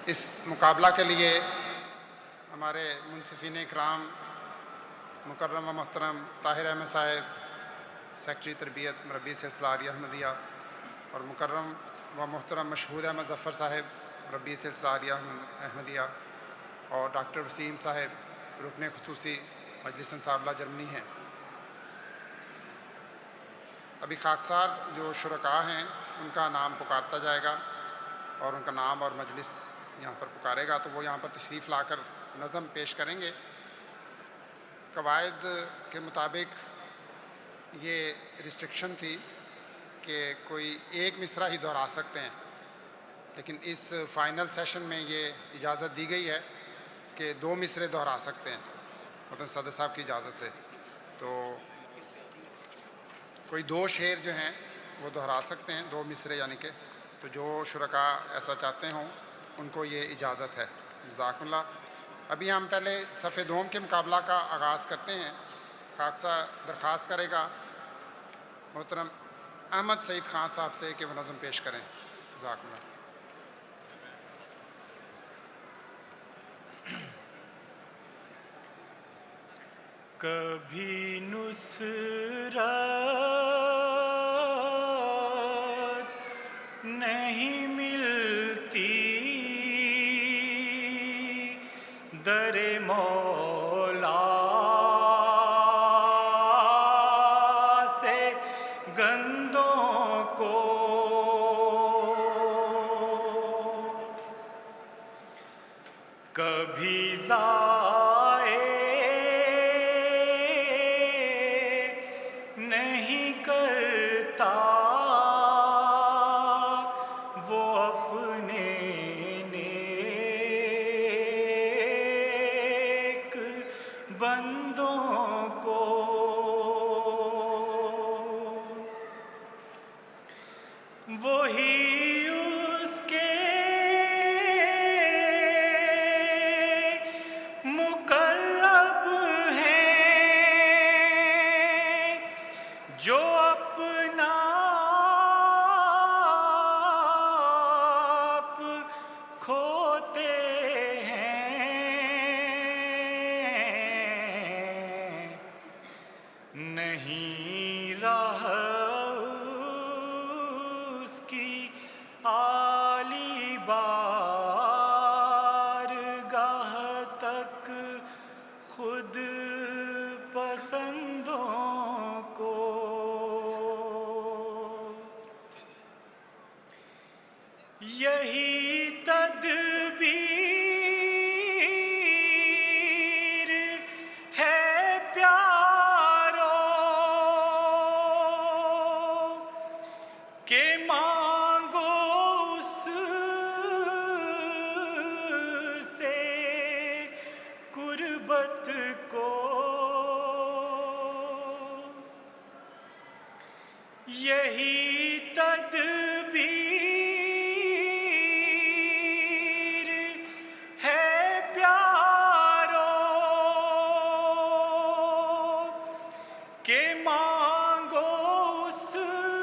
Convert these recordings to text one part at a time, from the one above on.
इस मुकाबला के लिए हमारे मुनसिफ़ीन इकराम मुकर्रम व मोहतरम ताहिर अहमद साहब, सेक्रेटरी तरबियत मरबी सिलसिला आलिया अहमदिया, और मुकर्रम व मोहतरम मशहूद अहमद ज़फ़र साहब, मरबी सिलसिला आलिया अहमदिया, और डॉक्टर वसीम साहब, रुकन ख़ुसूसी मजलिस अंसारुल्लाह जर्मनी हैं। अभी खाकसार जो शुरका हैं उनका नाम पुकारता जाएगा और उनका नाम और मजलिस यहाँ पर पुकारेगा, तो वो यहाँ पर तशरीफ़ लाकर नज़म पेश करेंगे। कवायद के मुताबिक ये रिस्ट्रिक्शन थी कि कोई एक मिसरा ही दोहरा सकते हैं, लेकिन इस फ़ाइनल सेशन में ये इजाज़त दी गई है कि 2 मिसरे दोहरा सकते हैं, मतलब सदर साहब की इजाज़त से। तो कोई 2 शेर जो हैं वो दोहरा सकते हैं, 2 मिसरे यानी कि, तो जो शुरका ऐसा चाहते हों उनको ये इजाज़त है। जज़ाकुमुल्लाह। अभी हम पहले सफ़े दोम के मुकाबला का आगाज़ करते हैं। खाकसा दरख्वास्त करेगा मोहतरम अहमद सईद ख़ान साहब से कि वो नज़म पेश करें। जज़ाकुमुल्लाह। कभी नुसरत नहीं मिलती दरे मौला से गंदों को, कभी ज़ाए नहीं करता वो अपने नेक बंदों को। वही उसके मुकर्रब हैं जो अपना आप खोते हैं। नहीं राह उसकी आली बारगाह तक खुद पसंदों को। यही तदबीर है प्यारो के मांगो उससे कुर्बत को। यही तदबीर है प्यारो के मांगो उससे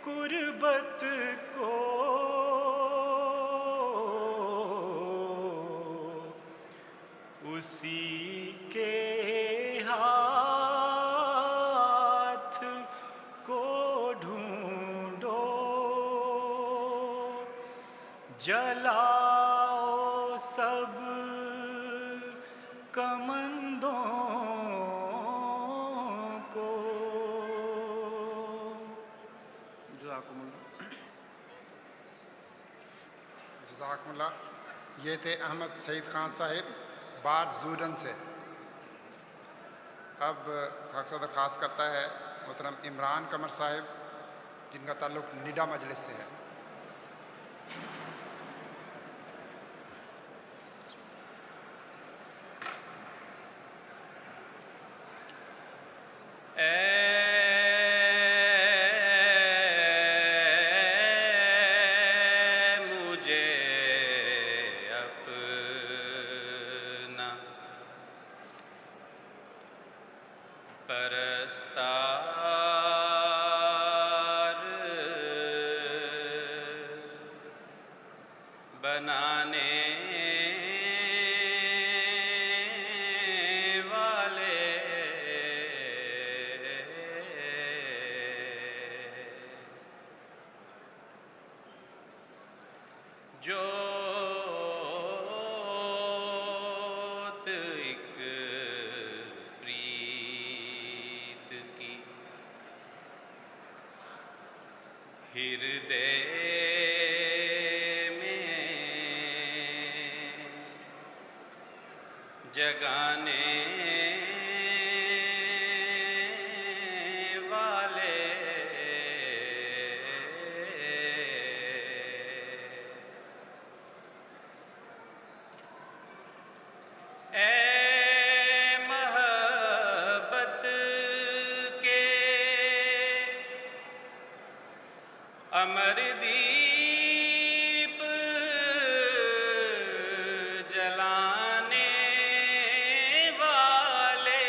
कुर्बत को। उसी के हाथ को ढूंढो, जलाओ सब कमंदों को। जज़ाकुमुल्लाह। ये थे अहमद सईद ख़ान साहिब बाद जूरन से। अब खाकसा दरख्वास्त करता है मोहतरम इमरान कमर साहब, जिनका ताल्लुक़ निडा मजलिस से है। मुझे अपना परस्तार बनाने वाले जोत एक प्रीत की हृदय में जगाने वाले ऐ मोहब्बत के अमर दीप जलाने वाले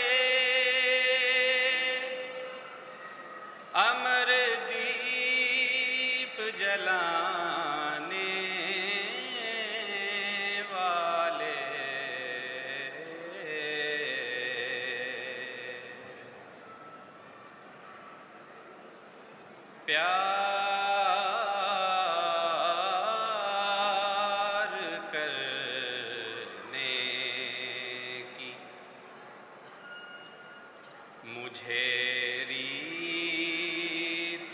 अमर दीप जलाने वाले प्यार करने की मुझे रीत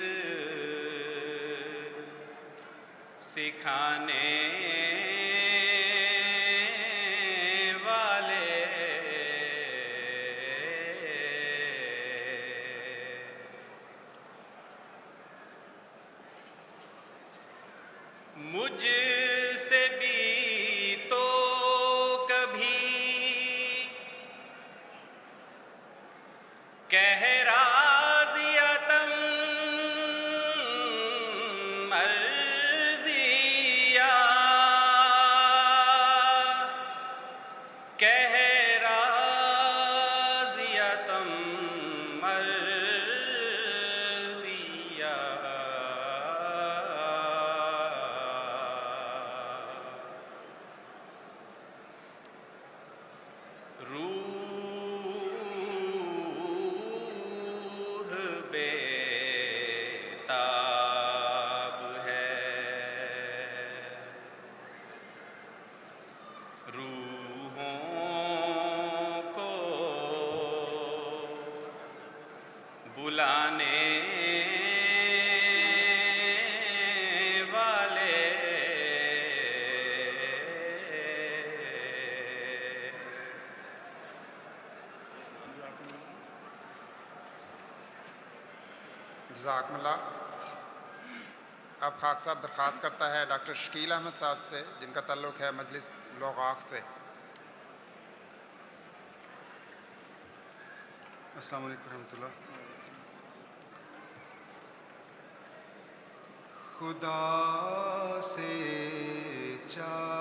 सिखाने वाले मुझसे भी तो कभी कह राज़ियतम मर्ज़िया कह राज़ियतम मर्ज़िया रूह बेताब है रूहों को बुलाने वाले जज़ाकमुल्लाह। अब खाक साहब दरख्वास्त करता है डॉक्टर शकील अहमद साहब से, जिनका ताल्लुक़ है मजलिस लोगाख से। अस्सलाम वालेकुम रहमतुल्लाह। खुदा से चाहिए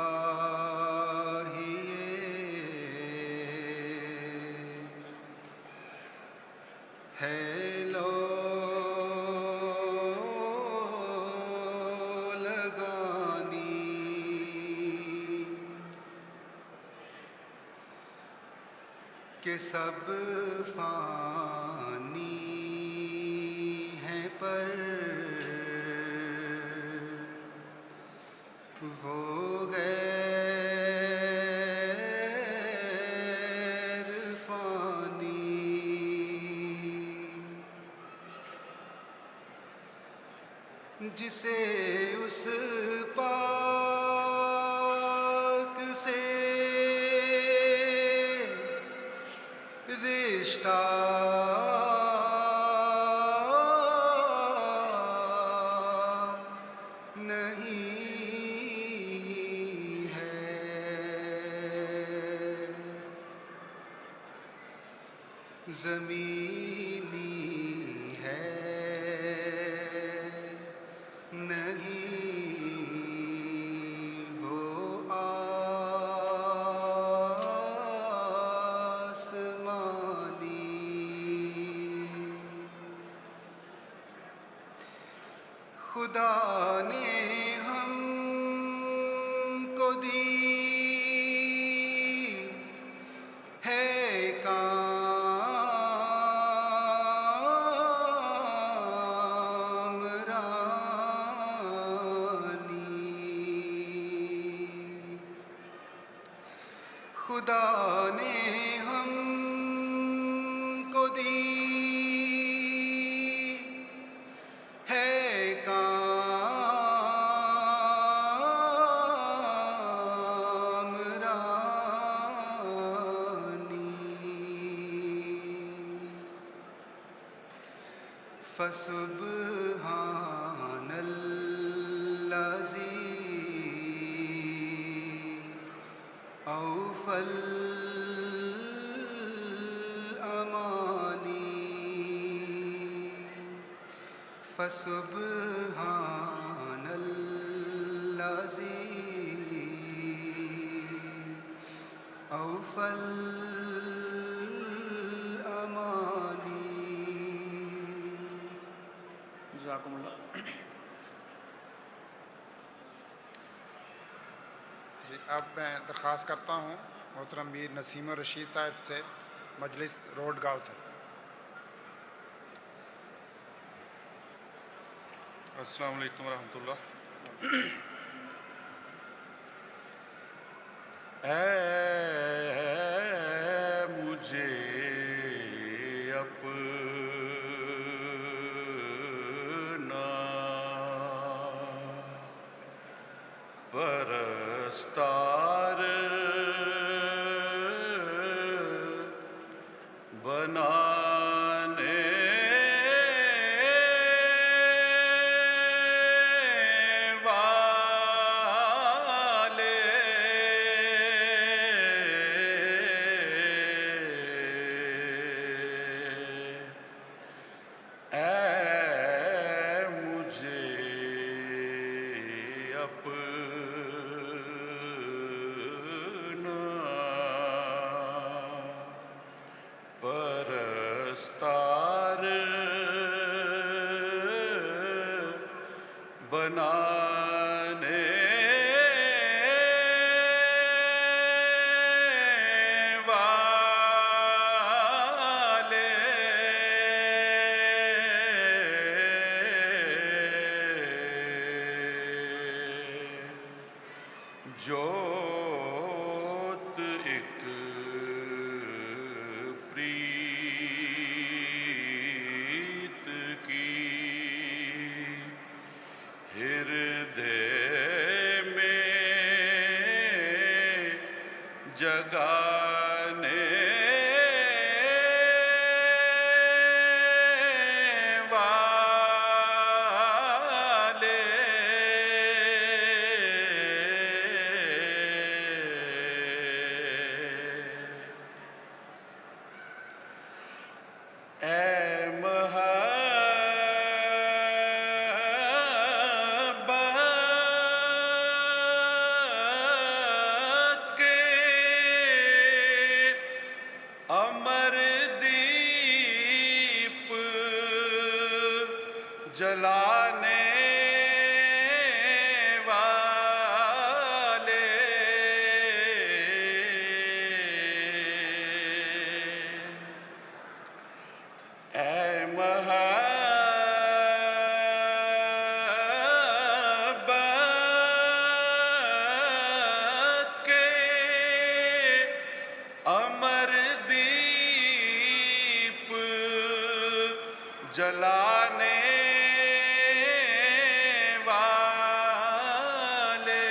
है लो लगानी कि सब फानी है पर वो गैर फानी जिसे उस पाक से रिश्ता नहीं है, ज़मीनी है नहीं वो आसमानी। खुदा ने हम खुदा ने हमको दी है फसुब्हानल्लज़ी औफ़ल अमानी फसुब्हानल्लज़ी औफ़ल जी। अब मैं दरख्वास्त करता हूँ मोहतरम मीर नसीम रशीद साहब से, मजलिस रोड गाँव से। अस्सलाम वालेकुम रहमतुल्लाह। मुझे अपना परस्तार बनाने परस्तार बनाने वाले जोत एक प्रीत की हृदय में जगाने वाले मोहब्बत के अमर दीप जलाने वाले मोहब्बत के अमर दीप जलाने वाले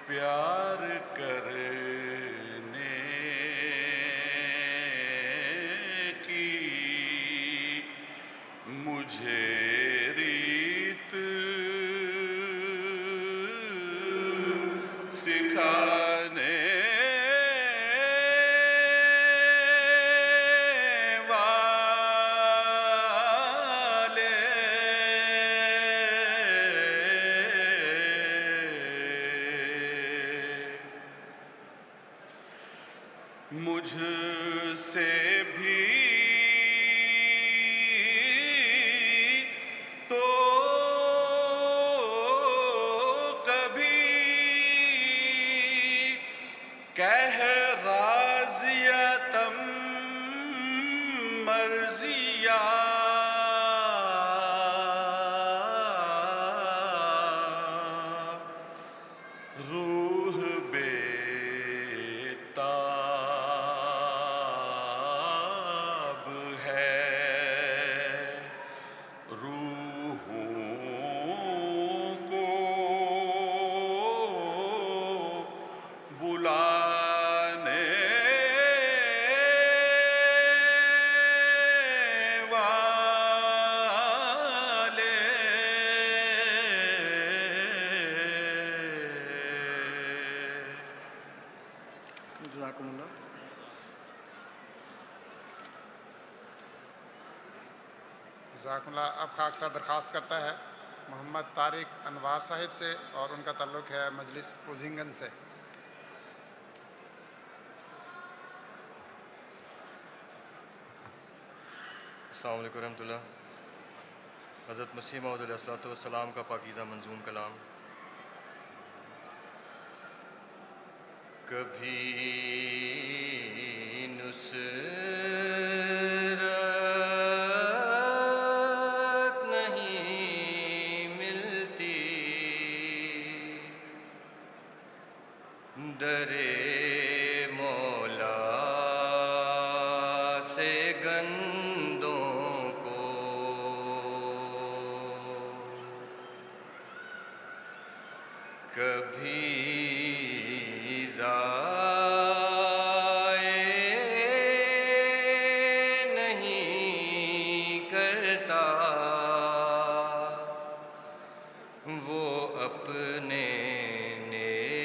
प्यार करने की मुझे रीत सिखाने वाले मुझसे भी तो कभी कह राज़ियतम मर्ज़िया जज़ाकुमुल्लाह। अब खाकसार दरख्वास्त करता है मोहम्मद तारिक अनवार साहिब से और उनका ताल्लुक़ है मजलिस उजिंगन से। अस्सलाम वालेकुम रहमतुल्लाह। हज़रत मसीह मौऊद अलैहिस्सलाम का पाकीज़ा मंजूम कलाम। कभी नुसरत नहीं मिलती, दरे मौला से गंदों को, कभी ज़ाए नहीं करता वो अपने नेक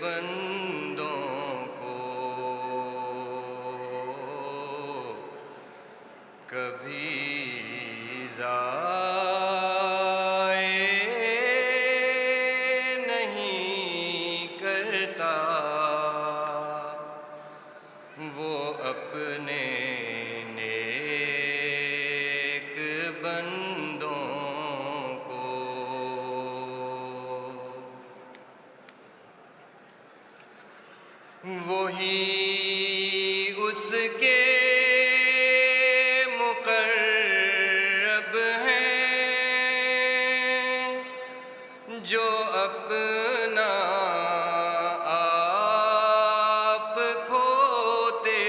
बंदों को, कभी ज़ाए नहीं करता वो अपने नेक बंदों को। वही उसके मुक़र्रब हैं जो अपना आप खोते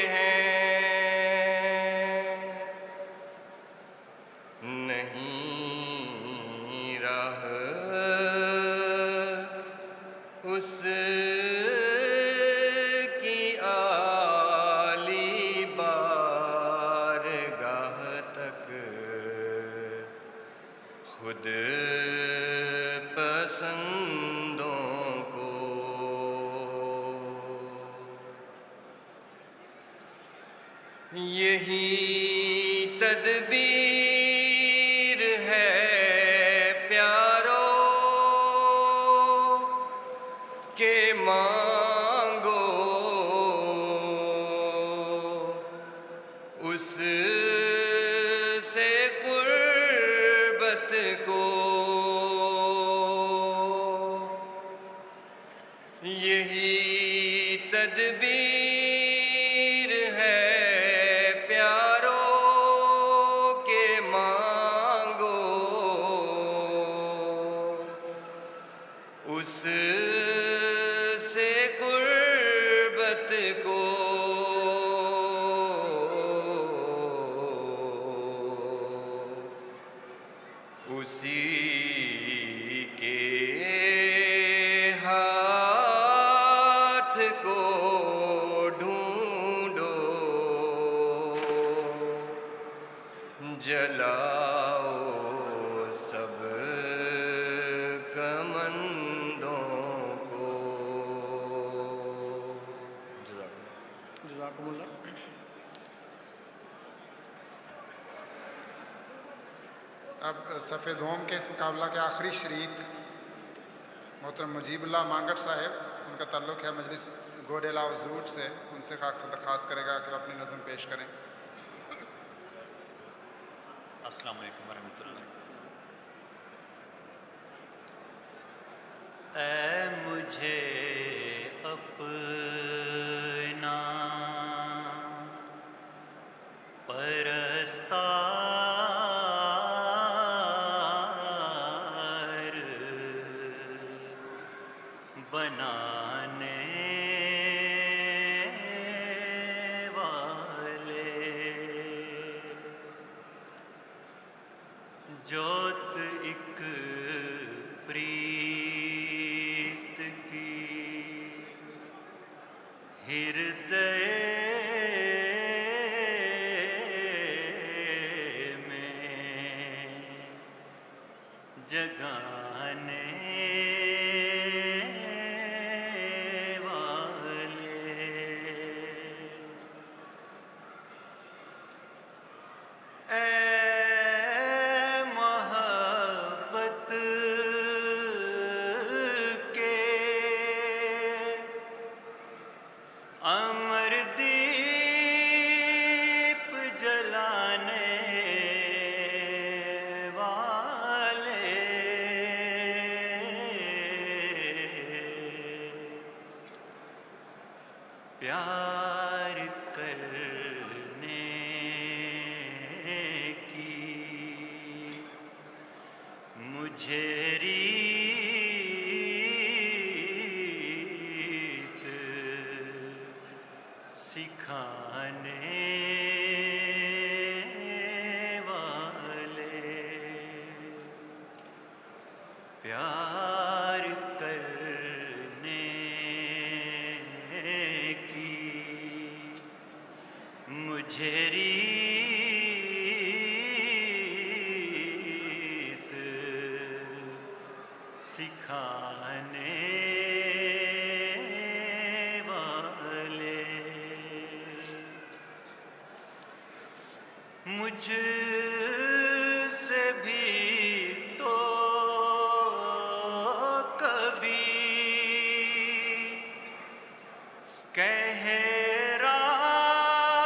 हैं। नहीं राह उस की आली बारगाह तक खुद पसंदों को। यही तदबीर है प्यारो के मांगो उस से कुर्बत को। यही तदबीर है प्यारो के मांगो उस से कुर्बत को। उसी के हाथ को ढूंढो, जलाओ सब कमंदों को। जज़ाकुमुल्लाह। अब सफ़े दोम के इस मुकाबला के आखिरी शरीक मोहतरम मुजीबुल्लाह मांगट साहिब, उनका ताल्लुक़ है मजलिस गोरेला ज़ूट से। उनसे खास दरख्वास्त करेगा कि वो अपनी नज़म पेश करें। अस्सलाम वालेकुम वरहमतुल्लाह। ऐ मुझे अपना परस्तार बनाने वाले, जोत एक प्रीत की हृदय में जगाने वाले। मुझे रीत सिखाने वाले, मुझसे भी तो कभी कह राज़ियत